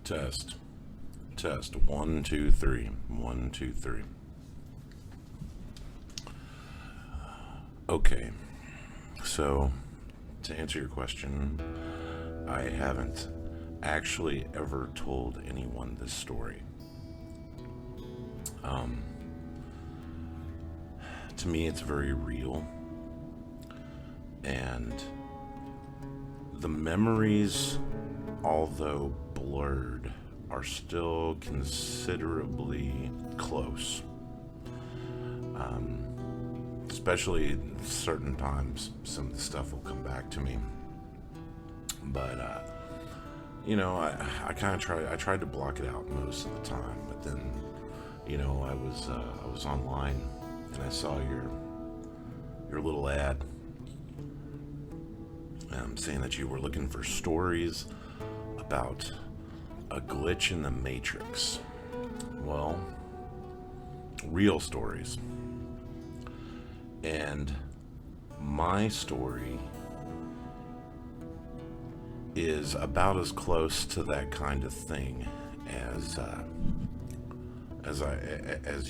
Test. Test. 1, 2, 3. 1, 2, 3. Okay. So, to answer your question, I haven't actually ever told anyone this story. To me, it's very real. And the memories, although blurred, are still considerably close. Especially certain times, some of the stuff will come back to me. But, I kind of tried to block it out most of the time. But then, I was online and I saw your little ad saying that you were looking for stories about a glitch in the Matrix. Well, real stories. And my story is about as close to that kind of thing as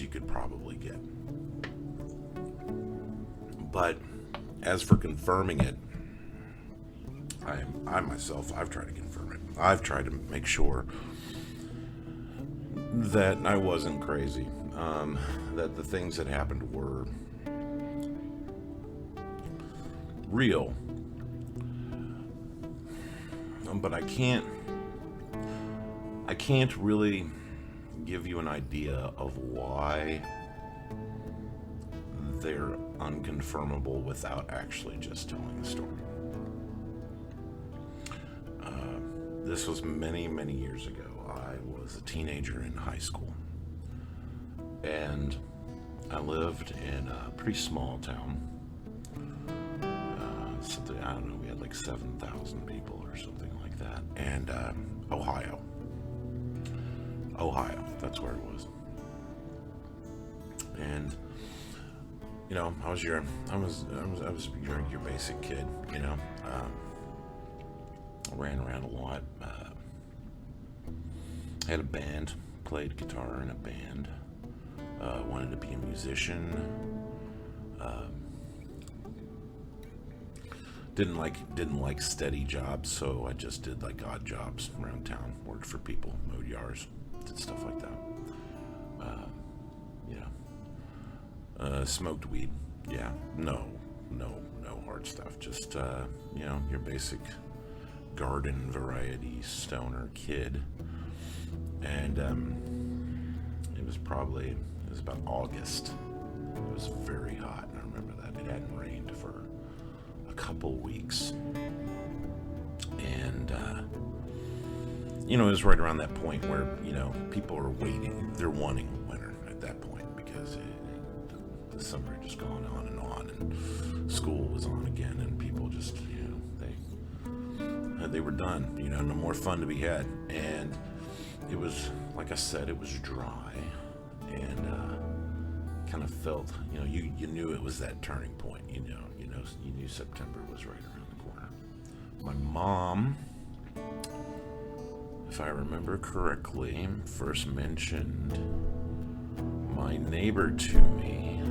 you could probably get. But as for confirming it, I myself, I've tried to confirm it. I've tried to make sure that I wasn't crazy, that the things that happened were real. But I can't really give you an idea of why they're unconfirmable without actually just telling the story. This was many, many years ago. I was a teenager in high school, and I lived in a pretty small town. Something, I don't know, we had like 7,000 people or something like that. And Ohio, that's where it was. And I was your basic kid. Ran around a lot. Had a band, played guitar in a band. Wanted to be a musician. Didn't like steady jobs, so I just did like odd jobs around town. Worked for people, mowed yards, did stuff like that. Smoked weed. Yeah, no hard stuff. Just your basic garden variety stoner kid. And it was about August. It was very hot, and I remember that. It hadn't rained for a couple weeks. And it was right around that point where people are waiting. They're wanting winter at that point because the summer had just gone on, and school was on again, and people just they were done. No more fun to be had. And it was, like I said, it was dry, and kind of felt, you knew it was that turning point. You knew September was right around the corner. My mom, if I remember correctly, first mentioned my neighbor to me.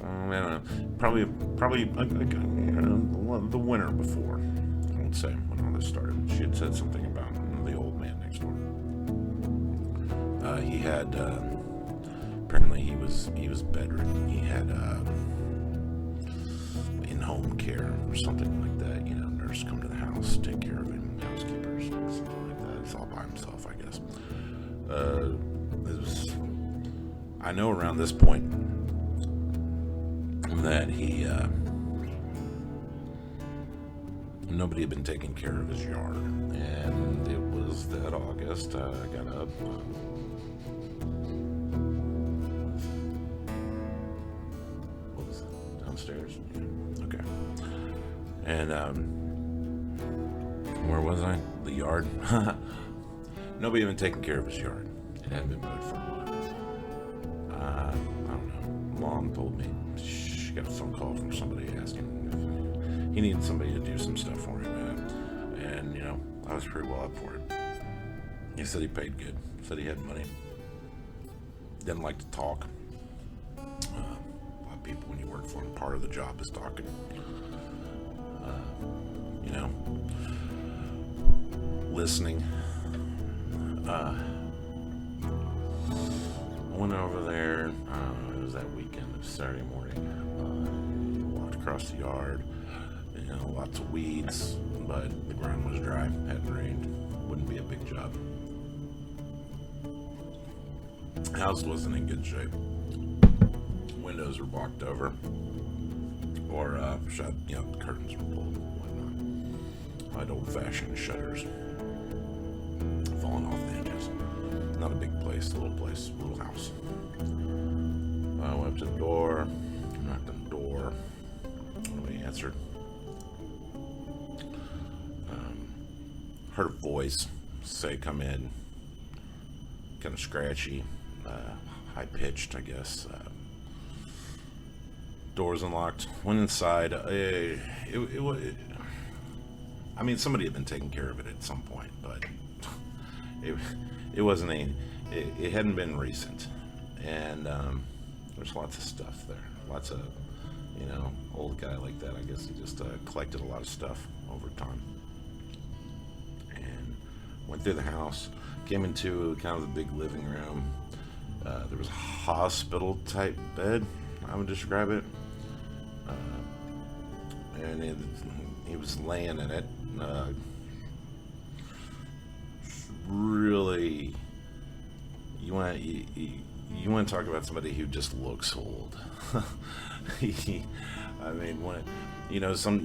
I don't know, probably the winter before, I would say, when all this started. She had said something about the old man next door. He had apparently he was bedridden. He had in-home care or something like that. Nurse come to the house, take care of him, housekeepers, something like that. He's all by himself, I guess. I know around this point that nobody had been taking care of his yard, and it was that August. I got up. What was it? Downstairs? Yeah. Okay. And where was I? The yard. Nobody had been taking care of his yard. It hadn't been mowed for a while. I don't know. Mom told me she got a phone call from somebody asking if he needed somebody to do some stuff for him. And I was pretty well up for it. He said he paid good. Said he had money. Didn't like to talk. A lot of people, when you work for them, part of the job is talking. Listening. I went over there. It was that weekend, it was Saturday morning. Walked across the yard. Lots of weeds, but the ground was dry. Hadn't rained. Wouldn't be a big job. House wasn't in good shape. Windows were blocked over or shut. The curtains were pulled and whatnot. I had old-fashioned shutters falling off the hinges. Not a big place, little house. I went up to the door, knocked on the door. Nobody answered. Heard a voice say, "Come in." Kind of scratchy, high-pitched, I guess. Doors unlocked. Went inside. Somebody had been taking care of it at some point, but it wasn't it hadn't been recent. And there's lots of stuff there. Lots of, old guy like that. I guess he just collected a lot of stuff over time. And went through the house. Came into kind of the big living room. There was a hospital-type bed, I would describe it. And he was laying in it. Really, you want to talk about somebody who just looks old.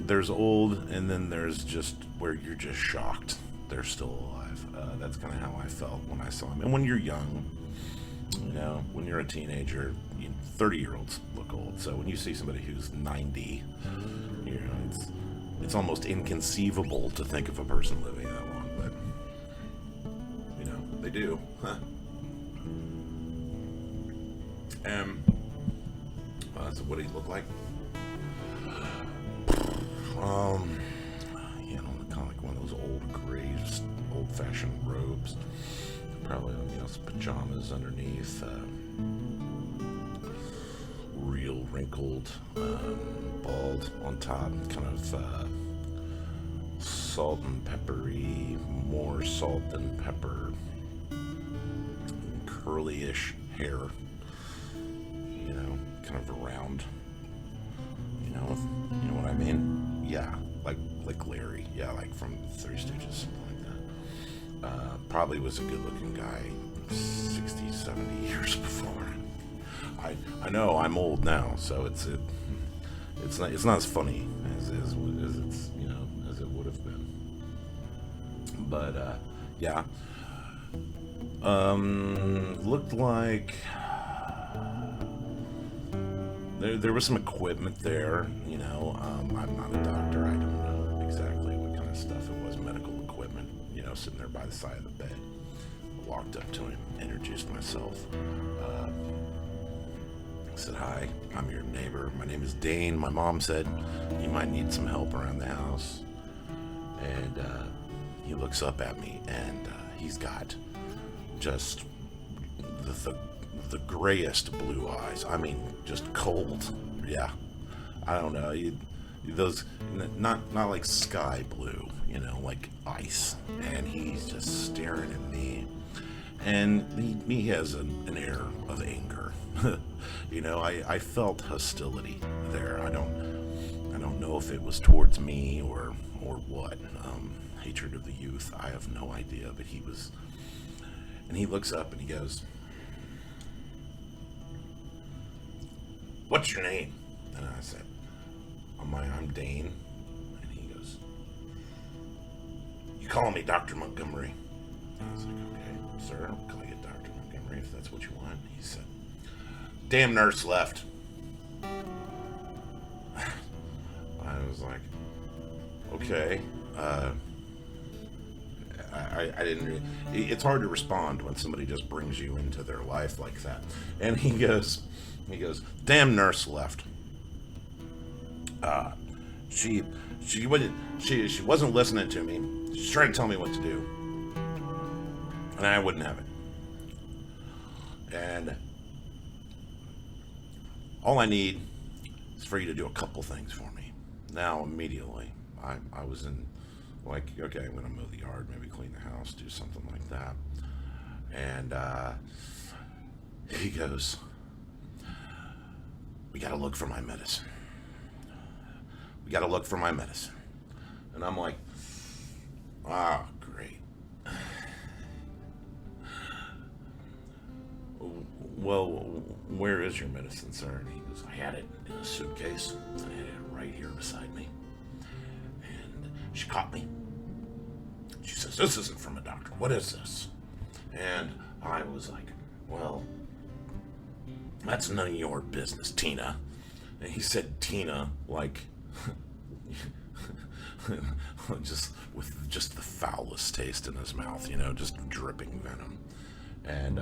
There's old, and then there's just where you're just shocked they're still alive. That's kind of how I felt when I saw him. And when you're young, when you're a teenager, 30-year-olds look old. So when you see somebody who's 90, it's almost inconceivable to think of a person living that long, but they do. So what did he look like? Kind of like one of those old gray, old-fashioned robes. Probably some pajamas underneath. Real wrinkled, bald on top, kind of salt and peppery, more salt than pepper, curly-ish hair, kind of around, you know what I mean? Yeah, like Larry, yeah, like from Three Stooges, something like that. Probably was a good-looking guy 60, 70 years before. I know I'm old now, so it's not as funny as it's as it would have been. But yeah, looked like there was some equipment there. I'm not a doctor. I don't know exactly what kind of stuff it was. Medical equipment. Sitting there by the side of the bed. I walked up to him, introduced myself. Said, "Hi, I'm your neighbor. My name is Dane. My mom said you might need some help around the house." And he looks up at me, and he's got just the grayest blue eyes. I mean, just cold. Yeah, I don't know. Those not like sky blue, like ice. And he's just staring at me, and he has an air of anger. I felt hostility there. I don't know if it was towards me or what. Hatred of the youth. I have no idea, but he was. And he looks up and he goes, "What's your name?" And I said, I'm Dane. And he goes, "You call me Dr. Montgomery." I was like, "Okay, sir, I'll call you Dr. Montgomery if that's what you want." He said, "Damn nurse left." I was like, "Okay." I didn't really, it's hard to respond when somebody just brings you into their life like that. And he goes, "Damn nurse left." She wasn't listening to me. She's trying to tell me what to do, and I wouldn't have it. And all I need is for you to do a couple things for me. Now, immediately, I was in, like, okay, I'm gonna mow the yard, maybe clean the house, do something like that. And he goes, we gotta look for my medicine. We gotta look for my medicine. And I'm like, ah, great. Well, where is your medicine, sir? And he goes, I had it in a suitcase. I had it right here beside me. And she caught me. She says, this isn't from a doctor. What is this? And I was like, well, that's none of your business, Tina. And he said Tina like just with just the foulest taste in his mouth, just dripping venom. And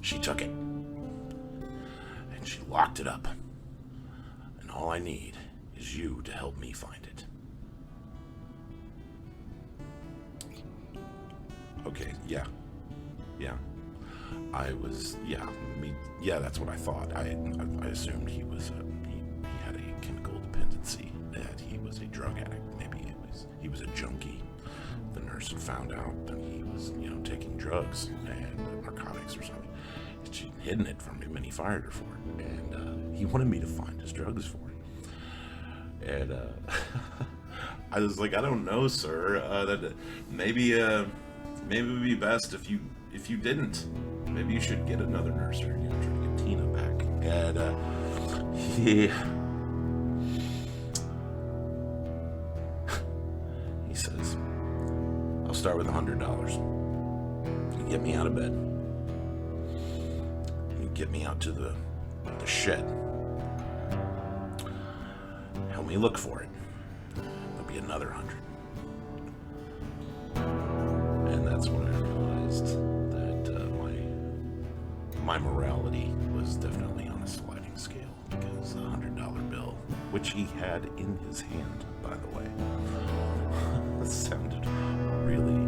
she took it and she locked it up. And all I need is you to help me find it. Okay, yeah. That's what I thought. I assumed he was he had a chemical dependency, that he was a drug addict. Maybe he was a junkie. The nurse had found out that he was, taking drugs and narcotics or something. She'd hidden it from him and he fired her for it. And he wanted me to find his drugs for him. And I was like, I don't know, sir. That maybe it would be best if you didn't. Maybe you should get another nurse, or try to get Tina back. And he says, I'll start with $100. You get me out of bed. You get me out to the shed. Help me look for it. There'll be another 100. And that's when I realized that my morality was definitely on a sliding scale, because the $100 bill, which he had in his hand, by the way, sounded really